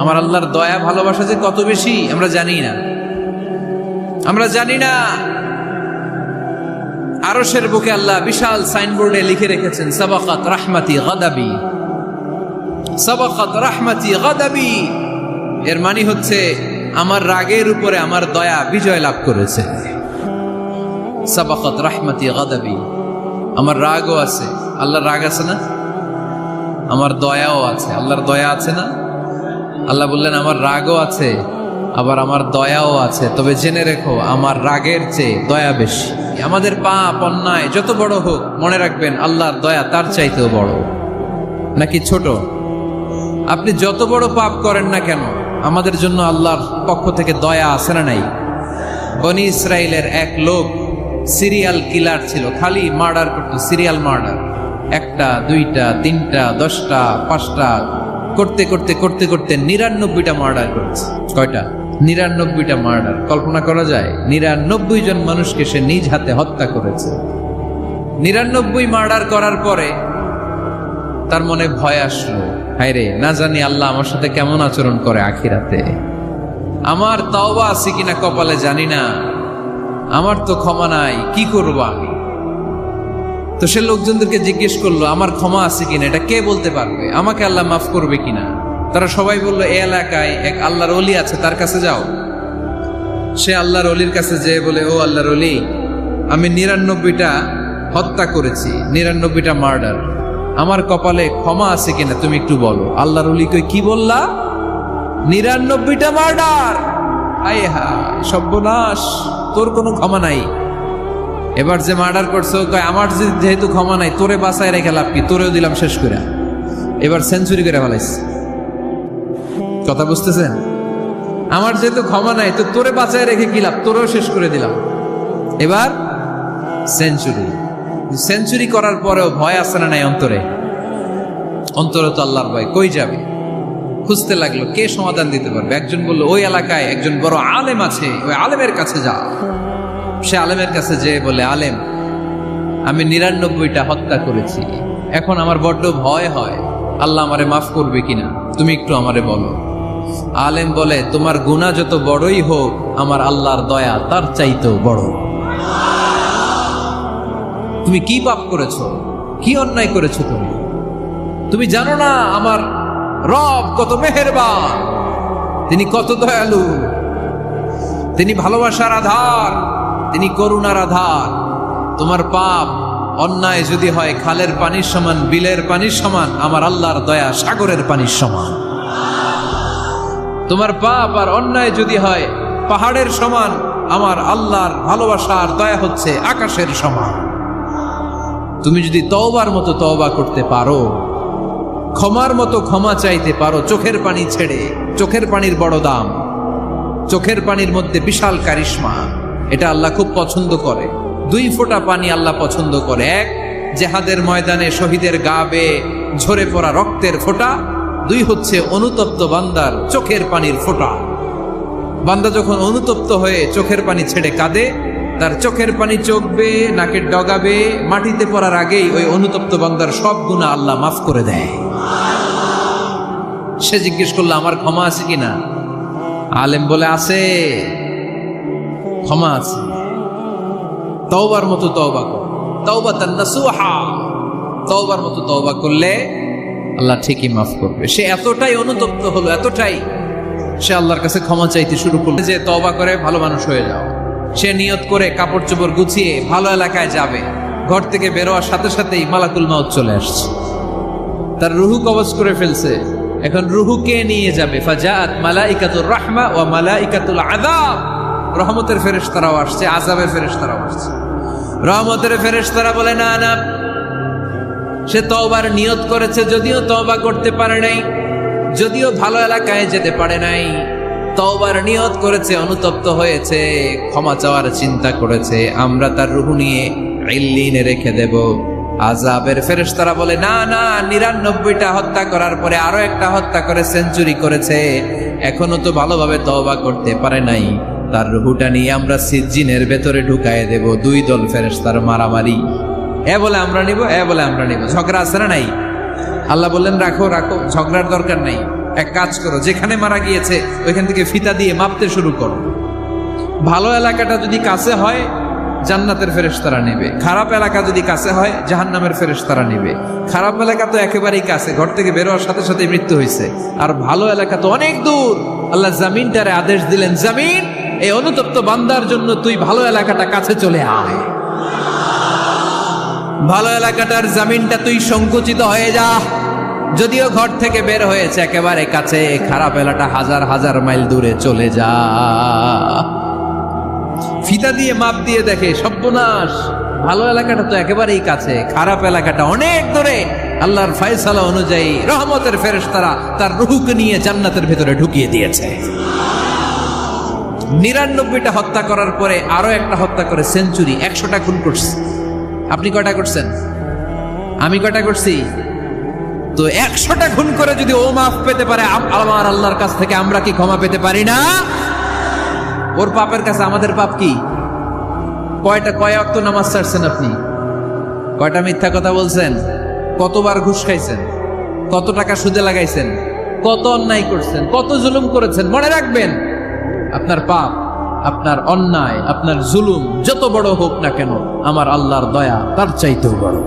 আমার আল্লাহর দয়া ভালোবাসা যে কত বেশি আমরা জানি না, আমরা জানি না। আরশের বুকে আল্লাহ বিশাল সাইনবোর্ডে লিখে রেখেছেন সাবাকাত রাহমাতি গাদাবি, সাবাকাত রাহমাতি গাদাবি। এর মানে হচ্ছে আমার রাগের উপরে আমার দয়া বিজয় লাভ করেছে। সাবাকাত রাহমাতি গাদাবি, আমার রাগও আছে, আল্লাহর রাগ আছে না, আমার দয়াও আছে, আল্লাহর দয়া আছে না। আল্লাহ বললেন আমার রাগও আছে আবার আমার দয়াও আছে, তবে জেনে রেখো আমার রাগের চেয়ে দয়া বেশি। আমাদের পাপ অন্যায় যত বড় হোক মনে রাখবেন আল্লাহর দয়া তার চাইতেও বড়। নাকি ছোট? আপনি যত বড় পাপ করেন না কেন আমাদের জন্য আল্লাহর পক্ষ থেকে দয়া আছে না নাই? বনি ইসরাইলের এক লোক সিরিয়াল কিলার ছিল, খালি মার্ডার করতো, সিরিয়াল মার্ডার, একটা দুইটা তিনটা 10টা 5টা করতে করতে করতে করতে 99টা মার্ডার করেছে। কয়টা? 99টা মার্ডার। কল্পনা করা যায়? 99 জন মানুষকে সে নিজ হাতে হত্যা করেছে। 99 মার্ডার করার পরে তার মনে ভয় আসলো, হায় রে, না জানি আল্লাহ আমার সাথে কেমন আচরণ করে আখিরাতে, আমার তওবা আছে কিনা কপালে জানি না, আমার তো ক্ষমা নাই, কি করব আমি? তো সে লোকজনদেরকে জিজ্ঞেস করলো আমার ক্ষমা আছে কিনা, এটা কে বলতে পারবে, আমাকে আল্লাহ মাফ করবে কিনা? তারা সবাই বললো এই এলাকায় এক আল্লাহর ওলি আছে, তার কাছে যাও। সে আল্লাহর ওলির কাছে যেয়ে বলে, ও আল্লাহর ওলি, আমি 99টা হত্যা করেছি, 99টা মার্ডার, আমার কপালে ক্ষমা আছে কিনা তুমি একটু বলো। আল্লাহর ওলি কই, কি বললা? 99টা মার্ডার? আয় হায় সর্বনাশ, তোর কোনো ক্ষমা নাই। এবার যে মার্ডার করছো কয় আমার যেহেতু ক্ষমা নাই, তোরে বাঁচায় রেখে লাভ কি, তোরেও দিলাম শেষ করে। এবার সেঞ্চুরি করে ফেলাইছে। কথা বুঝতেছেন? আমার যেহেতু ক্ষমা নাই তো তোরে বাঁচায় রেখে কি লাভ, তোরেও শেষ করে দিলাম। এবার সেঞ্চুরি। সেঞ্চুরি করার পরেও ভয় আসে না নাই অন্তরে? অন্তরে তো আল্লাহর ভয়, কই যাবে? খুঁজতে লাগলো কে সমাধান দিতে পারবে। একজন বললো ওই এলাকায় একজন বড় আলেম আছে, ওই আলেমের কাছে যা। সে আলেমের কাছে যেয়ে বলে, আলেম, আমি 99টা হত্যা করেছি, এখন আমার বড্ড ভয় হয়, আল্লাহ আমারে মাফ করবে কিনা, তুমি একটু আমারে বলো। আলেম বলে, তোমার গুনাহ যত বড়ই হোক আমার আল্লাহর দয়া তার চাইতেও বড়। তুমি কি পাপ করেছো, কি অন্যায় করেছো তুমি? তুমি জানো না আমার রব কত মেহেরবান, তিনি কত দয়ালু, তিনি ভালোবাসার আধার, তিনি করুণার আধার। তোমার পাপ অন্যায় যদি হয় খালের পানির সমান, বিলের পানির সমান, আমার আল্লাহর দয়া সাগরের পানির সমান। তোমার পাপ আর অন্যায় যদি হয় পাহাড়ের সমান, আমার আল্লাহর ভালোবাসার দয়া হচ্ছে আকাশের সমান। তুমি যদি তওবার মতো তওবা করতে পারো, ক্ষমার মতো ক্ষমা চাইতে পারো, চোখের পানি ছেড়ে, চোখের পানির বড় দাম, চোখের পানির মধ্যে বিশাল কারিশমা, এটা আল্লাহ খুব পছন্দ করে। 2 ফোঁটা পানি আল্লাহ পছন্দ করে। এক, জেহাদের ময়দানে শহীদের গা বেয়ে ঝরে পড়া রক্তের ফোঁটা। 2 হচ্ছে অনুতপ্ত বান্দার চোখের পানির ফোঁটা। বান্দা যখন অনুতপ্ত হয়ে চোখের পানি ছেড়ে কাঁদে, তার চোখের পানি চোখ বেয়ে নাকের ডগা বেয়ে মাটিতে পড়ার আগেই ওই অনুতপ্ত বান্দার সব গুনাহ আল্লাহ মাফ করে দেয়। সে জিজ্ঞেস করলো আমার ক্ষমা আছে কিনা? আলেম বলে আছে, ক্ষমা আছে। তওবার মতো তওবা কর, তাওবাতান নাসুহা, তওবার মতো তওবা করলে আল্লাহ ঠিকই মাফ করবে। সে এতটাই অনুতপ্ত হলো, এতটাই, সে আল্লাহর কাছে ক্ষমা চাইতে শুরু করলো যে তওবা করে ভালো মানুষ হয়ে যাও। সে নিয়ত করে কাপড় চোপড় গুছিয়ে ভালো এলাকায় যাবে। ঘর থেকে বেরোয়ার সাথে সাথেই মালাকুল মাউত চলে আসছে, তার রুহু কবজ করে ফেলছে। এখন রুহু কে নিয়ে যাবে? ফাজাআত মালাইকাতুর রাহমা ওয়া মালাইকাতুল আযাব। রহমতের ফেরেশতারাও আসছে, আযাবের ফেরেশতারাও আসছে। রহমতের ফেরেশতারা বলে না না, সে তওবার নিয়ত করেছে, যদিও তওবা করতে পারে নাই, যদিও ভালো এলাকায় যেতে পারে নাই, তওবার নিয়ত করেছে, অনুতপ্ত হয়েছে, ক্ষমা চাওয়ার চিন্তা করেছে, আমরা তার রুহু নিয়ে ইল্লিনে রেখে দেব। আযাবের ফেরেশতারা বলে না না, 99টা হত্যা করার পরে আরো একটা হত্যা করে সেঞ্চুরি করেছে, এখনো তো ভালোভাবে তওবা করতে পারে নাই, তার রুহুটা নিয়ে আমরা সিজ্জিনের ভেতরে ঢুকায় দেব। 2 দল ফেরেশতার মারামারি, এ বলে আমরা নিব, এ বলে আমরা নিব। ঝগড়া আছে না নাই? আল্লাহ বললেন রাখো রাখো, ঝগড়ার দরকার নাই। এক কাজ করো, যেখানে মারা গিয়েছে ওইখান থেকে ফিতা দিয়ে মাপতে শুরু করো। ভালো এলাকাটা যদি কাছে হয় জান্নাতের ফেরেশতারা নেবে, খারাপ এলাকা যদি কাছে হয় জাহান্নামের ফেরেশতারা নেবে। খারাপ এলাকা তো একেবারেই কাছে, ঘর থেকে বের হওয়ার সাথে সাথে মৃত্যু হয়েছে, আর ভালো এলাকা তো অনেক দূর। আল্লাহ জামিনটারে আদেশ দিলেন, জামিন এই অনুতপ্ত বান্দার জন্য তুই ভালো এলাকাটা কাছে চলে আয়। ভালো এলাকাটার জামিনটা তুই সংকুচিত হয়ে যা, যদিও ঘর থেকে বের হয়েছে একেবারে কাছে, খারাপ এলাকা হাজার হাজার মাইল দূরে চলে যা। ফিতা দিয়ে মাপ দিয়ে দেখে সর্বনাশ, ভালো এলাকাটা তো একেবারেই কাছে, খারাপ এলাকাটা অনেক দূরে। আল্লাহর ফয়সালা অনুযায়ী রহমতের ফেরেশতারা তার রূহকে নিয়ে জান্নাতের ভেতরে ঢুকিয়ে দিয়েছে। 99টা হত্যা করার পরে আরো একটা হত্যা করে সেঞ্চুরি, 100টা খুন করছে। আপনি কয়টা করছেন? আমি কয়টা করছি? তো 100টা খুন করে যদি ও মাফ পেতে পারে আমার আল্লাহর কাছ থেকে, আমরা কি ক্ষমা পেতে পারি না? ওর পাপের কাছে আমাদের পাপ কি? কয় ওয়াক্ত নামাজ ছাড়ছেন আপনি? কয়টা মিথ্যা কথা বলছেন? কতবার ঘুষ খাইছেন? কত টাকা সুদে লাগাইছেন? কত অন্যায় করছেন? কত জুলুম করেছেন? মনে রাখবেন, আপনার পাপ, আপনার অন্যায়, আপনার জুলুম যত বড় হোক না কেন, আমার আল্লাহর দয়া তার চাইতেও বড়।